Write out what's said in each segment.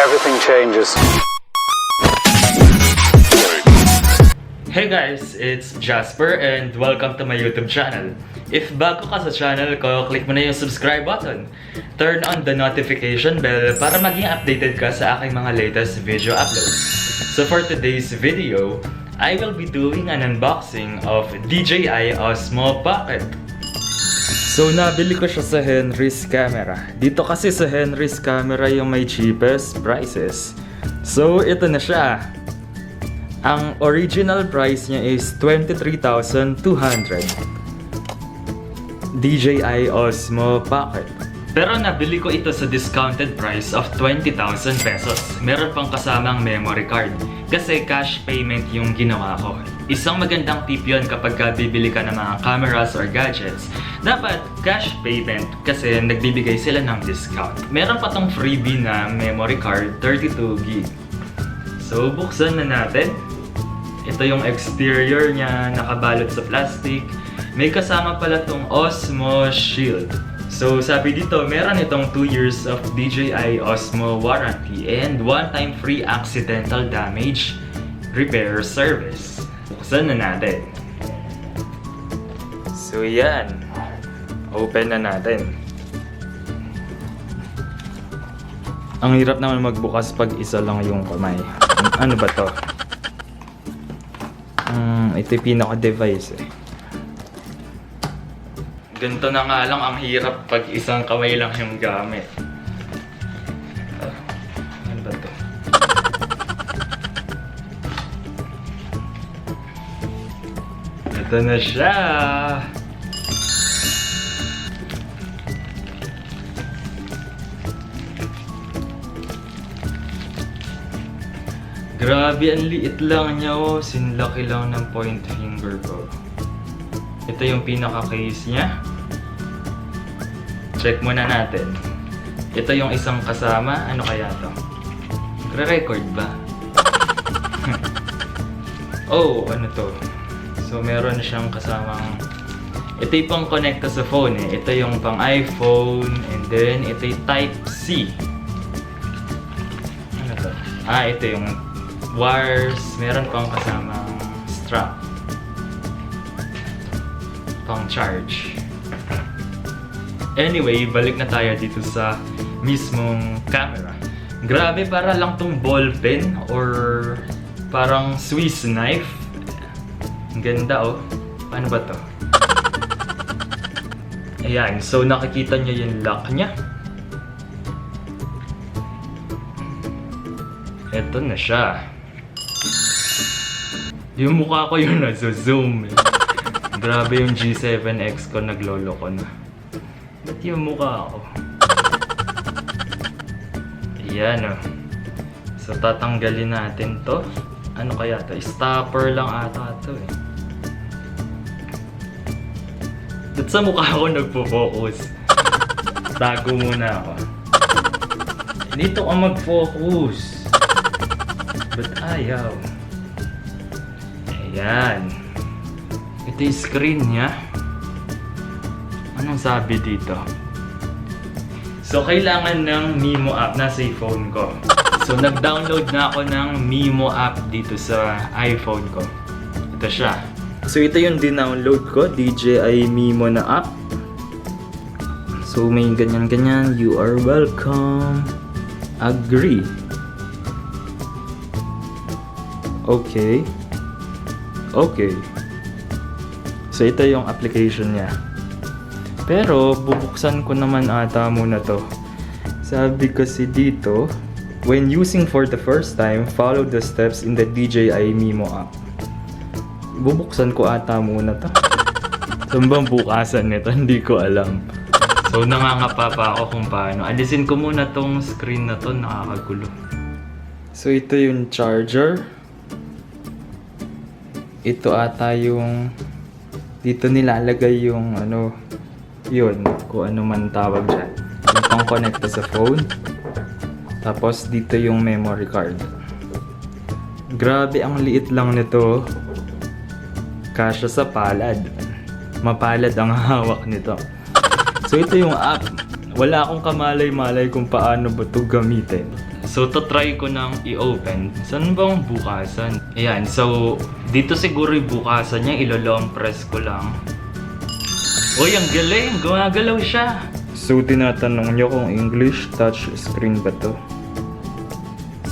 everything changes. Hey guys, it's Jasper and welcome to my YouTube channel. If bago ka sa channel ko, click mo na yung subscribe button. Turn on the notification bell para maging updated ka sa aking mga latest video uploads. So for today's video, I will be doing an unboxing of DJI OSMO Pocket. So nabili ko siya sa Henry's Camera. Dito kasi sa Henry's Camera yung may cheapest prices. So ito na siya. Ang original price niya is 23,200. DJI OSMO Pocket. Pero nabili ko ito sa discounted price of 20,000 pesos. Meron pang kasamang memory card. Kasi cash payment yung ginawa ko. Isang magandang tip yun kapag bibili ka ng mga cameras or gadgets. Dapat cash payment kasi nagbibigay sila ng discount. Meron pa tong freebie na memory card, 32GB. So buksan na natin. Ito yung exterior niya, nakabalot sa plastic. May kasama pala tong Osmo Shield. So sabi dito, meron itong 2 years of DJI OSMO warranty and one-time free accidental damage repair service. Buksan na natin. So yan. Open na natin. Ang hirap naman magbukas pag isa lang yung kamay. Ano ba to? Ito yung pinaka-device eh. Ganito na nga lang ang hirap pag isang kamay lang yung gamit. Ano ba to? Ito na siya! Grabe, ang liit lang niya oh. Sinlaki lang ng point finger ko. Ito yung pinaka-case niya. Check muna natin. Ito yung isang kasama. Ano kaya to? Nagre-record ba? Oh, ano to? So, meron siyang kasamang... Ito yung pang connecta sa phone eh. Ito yung pang iPhone. And then, ito yung Type-C. Ano to? Ito yung wires. Meron pang kasamang strap. Pang charge. Anyway, balik na tayo dito sa mismong camera. Grabe, para lang tong ball pen or parang Swiss knife. Ang ganda oh. Paano ba to? Ayan, so nakikita nyo yung lock niya. Ito na siya. Yung mukha ko yun nasa-zoom. Grabe yung G7X ko, naglolo ko na. Ba't yung mukha ko? Ayan o. So tatanggalin natin to. Ano kaya to? Stopper lang ata to eh. Ba't sa mukha ko nagpo-focus? Tago muna ako. Dito ka mag-focus. Ba't ayaw? Ayan. Ito yung screen niya. Anong sabi dito? So, kailangan ng Mimo app. Nasa phone ko. So, nag-download na ako ng Mimo app dito sa iPhone ko. Ito siya. So, ito yung dinownload ko. DJI Mimo na app. So, may ganyan-ganyan. You are welcome. Agree. Okay. Okay. So ito yung application niya. Pero bubuksan ko naman ata muna to. Sabi kasi dito, when using for the first time, follow the steps in the DJI Mimo app. Bubuksan ko ata muna to. Saan bang bukasan nito? Hindi ko alam. So nangangapa pa ako kung paano. Alisin ko muna tong screen na to, nakakagulo. So ito yung charger. Ito ata yung dito nilalagay yung ano yun, kung ano man tawag dyan. Yung pang connecta sa phone. Tapos dito yung memory card. Grabe, ang liit lang nito. Kasya sa palad. Mapalad ang hawak nito. So ito yung app. Wala akong kamalay-malay kung paano ba ito gamitin. So, try ko nang i-open. Saan bang bukasan? Ayan, so, dito siguro yung bukasan niya. Ilo-long press ko lang. Uy, ang galing! Gumagalaw siya! So, tinatanong niyo kung English touch screen ba to?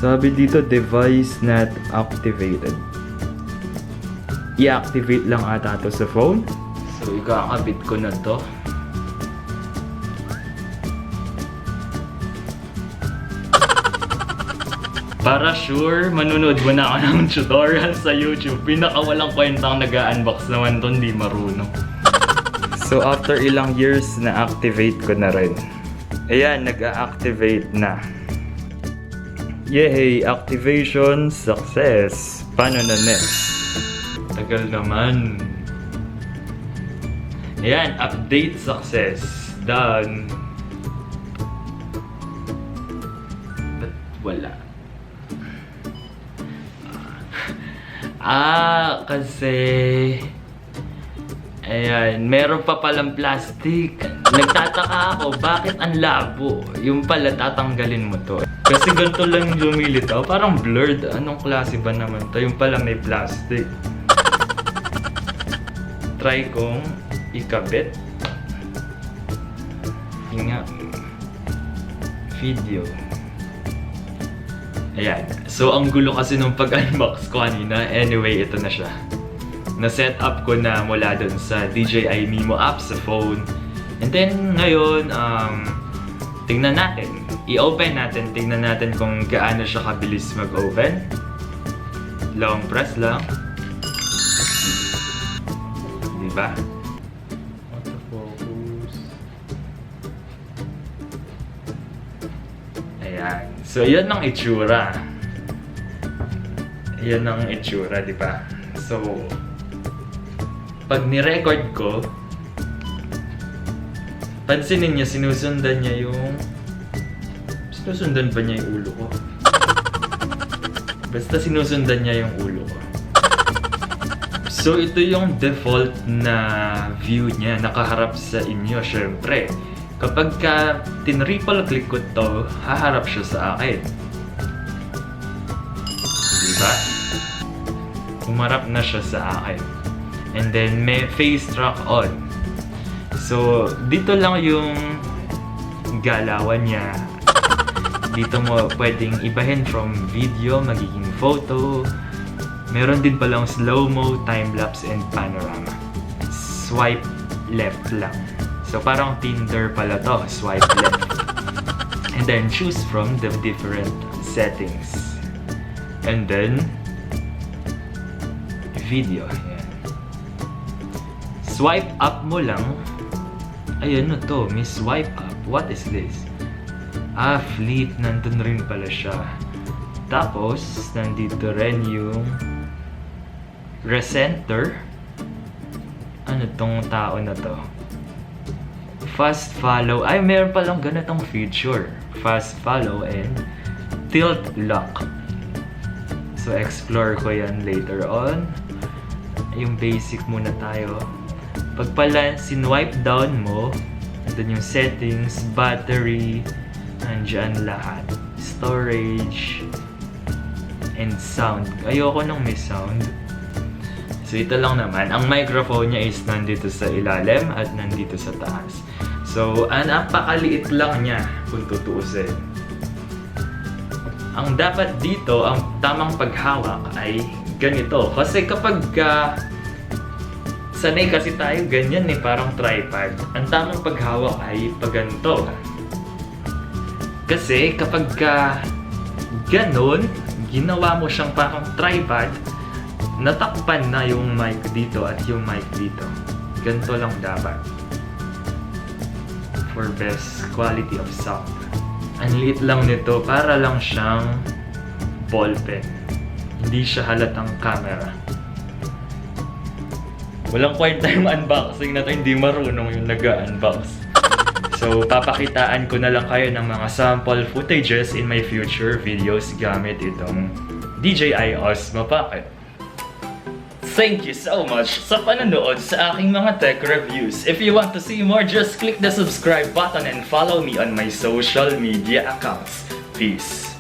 Sabi dito, device not activated. I-activate lang ata to sa phone. So, ikakabit ko na to. Para sure, manunod mo na ako ng tutorial sa YouTube. Pinakawalang kwentang nag-unbox naman to, hindi marunong. So after ilang years, na-activate ko na rin. Ayan, nag-a-activate na. Yay! Activation success! Paano na next? Tagal naman. Ayan, update success. Done. Ba't wala? Kasi... Ayan, meron pa palang plastic. Nagtataka ako, bakit ang labo? Yung pala, tatanggalin mo to. Kasi ganito lang yung lumilitaw. Parang blurred. Anong klase ba naman to? Yung pala may plastic. Try kong ikabit. Hinga. Video. Ayan. So, ang gulo kasi nung pag-unbox ko kanina. Anyway, ito na siya. Na-set up ko na mula dun sa DJI Mimo app sa phone. And then, ngayon, tingnan natin. I-open natin. Tingnan natin kung gaano siya kabilis mag-open. Long press lang. Diba? Autofocus. Ayan. So, yan ang itsura. Yan ang itsura, diba? So, pag ni-record ko, pansinin niya, sinusundan niya yung... Sinusundan ba niya yung ulo ko? Basta sinusundan niya yung ulo ko. So, ito yung default na view niya, nakaharap sa inyo, syempre. Kapag tin-triple click ko to, haharap siya sa akin. Diba? Humarap na siya sa akin. And then, may face track on. So, dito lang yung galawan niya. Dito mo pwedeng ibahin from video, magiging photo. Meron din palang slow-mo, time-lapse, and panorama. Swipe left lang. So, parang Tinder pala to. Swipe left. And then, choose from the different settings. And then, video. Ayan. Swipe up mo lang. Ayan na to. May swipe up. What is this? Fleet. Nandun rin pala siya. Tapos, nandito rin yung recenter. Ano tong tao na to? Fast follow. Ay, meron palang ganitong feature. Fast follow and tilt lock. So, explore ko yan later on. Yung basic muna tayo. Pag pala sinwipe down mo, andun yung settings, battery, andyan lahat. Storage, and sound. Ayoko nung may sound. So, ito lang naman. Ang microphone niya is nandito sa ilalim at nandito sa taas. So, napakaliit lang niya kung tutuusin. Ang dapat dito, ang tamang paghawak ay ganito. Kasi kapag sanay kasi tayo ganyan parang tripod. Ang tamang paghawak ay paganto. Kasi kapag ganon, ginawa mo siyang parang tripod, natakpan na yung mic dito at yung mic dito. Ganito lang dapat. For best quality of sound. Ang liit lang nito, para lang siyang ballpen. Hindi siya halatang camera. Walang kwenta yung unboxing na to, hindi marunong yung nag-unbox. So, papakitaan ko na lang kayo ng mga sample footages in my future videos gamit itong DJI OSMO packet. Thank you so much sa panonood sa aking mga tech reviews. If you want to see more, just click the subscribe button and follow me on my social media accounts. Peace!